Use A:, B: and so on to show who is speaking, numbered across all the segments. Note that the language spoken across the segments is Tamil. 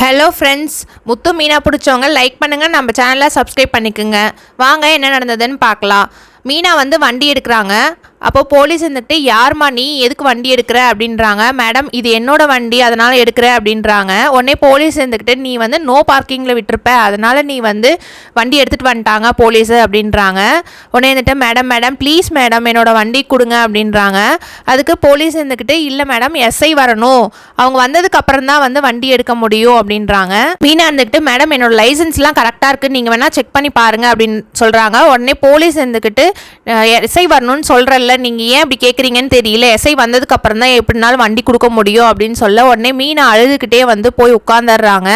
A: ஹலோ ஃப்ரெண்ட்ஸ், முத்து மீனா பிடிச்சவங்க லைக் பண்ணுங்கள், நம்ம சேனலை சப்ஸ்கிரைப் பண்ணிக்கோங்க. வாங்க என்ன நடந்ததுன்னு பார்க்கலாம். மீனா வந்து வண்டி எடுக்கிறாங்க. அப்போ போலீஸ் இருந்துட்டு, யார்மா நீ, எதுக்கு வண்டி எடுக்கிற அப்படின்றாங்க. மேடம் இது என்னோட வண்டி, அதனால் எடுக்கிறேன் அப்படின்றாங்க. உடனே போலீஸ் இருந்துக்கிட்டு, நீ வந்து நோ பார்க்கிங்கில் விட்டுருப்ப, அதனால் நீ வந்து வண்டி எடுத்துகிட்டு வந்துட்டாங்க போலீஸு அப்படின்றாங்க. உடனே இருந்துட்டு, மேடம் ப்ளீஸ் மேடம் என்னோட வண்டி கொடுங்க அப்படின்றாங்க. அதுக்கு போலீஸ் இருந்துக்கிட்டு, இல்லை மேடம் எஸ்ஐ வரணும், அவங்க வந்ததுக்கு அப்புறம் தான் வந்து வண்டி எடுக்க முடியும் அப்படின்றாங்க. மீனா இருந்துக்கிட்டு, மேடம் என்னோட லைசன்ஸ்லாம் கரெக்டாக இருக்குது, நீங்கள் வேணால் செக் பண்ணி பாருங்கள் அப்படின்னு சொல்கிறாங்க. உடனே போலீஸ் இருந்துக்கிட்டு, எஸ்ஐ வரணும்னு சொல்கிறல்ல, நீங்கள் ஏன் அப்படி கேட்குறீங்கன்னு தெரியல, எஸ்ஐ வந்ததுக்கு அப்புறம் தான் எப்படினாலும் வண்டி கொடுக்க முடியும் அப்படின்னு சொல்ல, உடனே மீனா அழுதுகிட்டே வந்து போய் உட்காந்துடுறாங்க.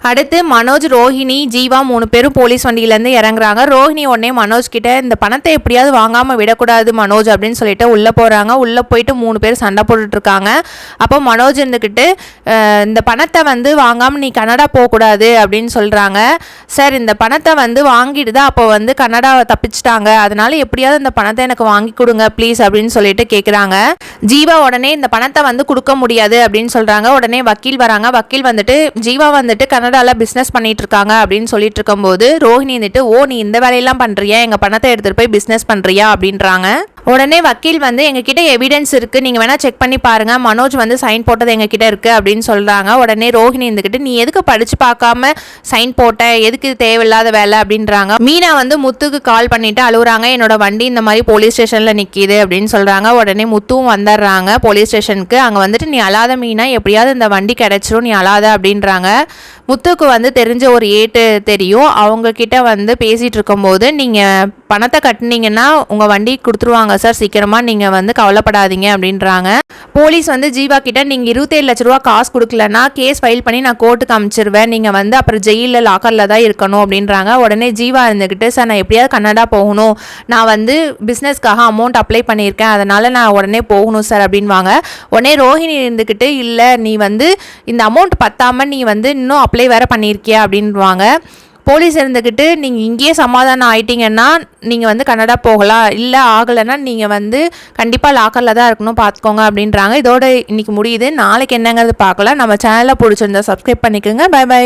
A: அடுத்து மனோஜ், ரோஹிணி, ஜீவா 3 பேரும் போலீஸ் வண்டியிலேருந்து இறங்குறாங்க. ரோஹிணி உடனே மனோஜ் கிட்ட, இந்த பணத்தை எப்படியாவது வாங்காமல் விடக்கூடாது மனோஜ் அப்படின்னு சொல்லிட்டு உள்ளே போகிறாங்க. உள்ளே போயிட்டு 3 பேர் சண்டை போட்டுட்ருக்காங்க. அப்போ மனோஜ் இருந்துக்கிட்டு, இந்த பணத்தை வந்து வாங்காமல் நீ கனடா போகக்கூடாது அப்படின்னு சொல்கிறாங்க. சார் இந்த பணத்தை வந்து வாங்கிட்டு தான் அப்போ வந்து கனடாவை தப்பிச்சிட்டாங்க, அதனால எப்படியாவது இந்த பணத்தை எனக்கு வாங்கி கொடுங்க ப்ளீஸ் அப்படின்னு சொல்லிட்டு கேட்குறாங்க. ஜீவா உடனே இந்த பணத்தை வந்து கொடுக்க முடியாது அப்படின்னு சொல்கிறாங்க. உடனே வக்கீல் வராங்க. வக்கீல் வந்துட்டு, ஜீவா வந்துட்டு கனடாவில் பிஸ்னஸ் பண்ணிட்டு இருக்காங்க அப்படின்னு சொல்லிட்டு இருக்கும்போது, ரோஹிணி வந்துட்டு, ஓ நீ இந்த வேலையெல்லாம் பண்ணுறியா, எங்கள் பணத்தை எடுத்துகிட்டு போய் பிஸ்னஸ் பண்ணுறியா அப்படின்றாங்க. உடனே வக்கீல் வந்து, எங்ககிட்ட எவிடன்ஸ் இருக்குது, நீங்கள் வேணால் செக் பண்ணி பாருங்கள், மனோஜ் வந்து சைன் போட்டது எங்ககிட்ட இருக்குது அப்படின்னு சொல்கிறாங்க. உடனே ரோஹிணி இருந்துக்கிட்டு, நீ எதுக்கு படித்து பார்க்காம சைன் போட்ட, எதுக்கு இது தேவையில்லாத வேலை அப்படின்றாங்க. மீனா வந்து முத்துக்கு கால் பண்ணிவிட்டு அழுகுறாங்க, என்னோட வண்டி இந்த மாதிரி போலீஸ் ஸ்டேஷனில் நிற்கிது அப்படின்னு சொல்கிறாங்க. உடனே முத்துவும் வந்துடுறாங்க போலீஸ் ஸ்டேஷனுக்கு. அங்கே வந்துட்டு, நீ அழாத மீனா, எப்படியாவது இந்த வண்டி கிடச்சிரும், நீ அழாத அப்படின்றாங்க. முத்துக்கு வந்து தெரிஞ்ச ஒரு ஏட்டு தெரியும், அவங்கக்கிட்ட வந்து பேசிகிட்டு இருக்கும்போது, நீங்கள் பணத்தை கட்டினீங்கன்னா உங்கள் வண்டி கொடுத்துருவாங்க சார், சீக்கிரமாக நீங்கள் வந்து கவலைப்படாதீங்க அப்படின்றாங்க. போலீஸ் வந்து ஜீவா கிட்ட, நீங்கள் 27 லட்ச ரூபா காசு கொடுக்கலன்னா கேஸ் ஃபைல் பண்ணி நான் கோர்ட்டுக்கு அனுப்பிச்சிருவேன், நீங்கள் வந்து அப்புறம் ஜெயிலில் லாக்கரில் தான் இருக்கணும் அப்படின்றாங்க. உடனே ஜீவா இருந்துக்கிட்டு, சார் நான் எப்படியாவது கனடா போகணும், நான் வந்து பிஸ்னஸ்க்காக அமௌண்ட் அப்ளை பண்ணியிருக்கேன், அதனால் நான் உடனே போகணும் சார் அப்படின்வாங்க. உடனே ரோஹிணி இருந்துக்கிட்டு, இல்லை நீ வந்து இந்த அமௌண்ட் பத்தாமல் நீ வந்து இன்னும் அப்ளை வேறு பண்ணியிருக்கியா அப்படின்வாங்க. போலீஸ் இருந்துக்கிட்டு, நீங்கள் இங்கேயே சமாதானம் ஆகிட்டீங்கன்னா நீங்கள் வந்து கனடா போகலாம், இல்லை ஆகலைன்னா நீங்கள் வந்து கண்டிப்பாக லாக்கரில் தான் இருக்கணும் பார்த்துக்கோங்க அப்படின்றாங்க. இதோட இன்றைக்கி முடியுது. நாளைக்கு என்னங்கிறது பார்க்கலாம். நம்ம சேனலை பிடிச்சிருந்தா சப்ஸ்கிரைப் பண்ணிக்கோங்க. Bye by.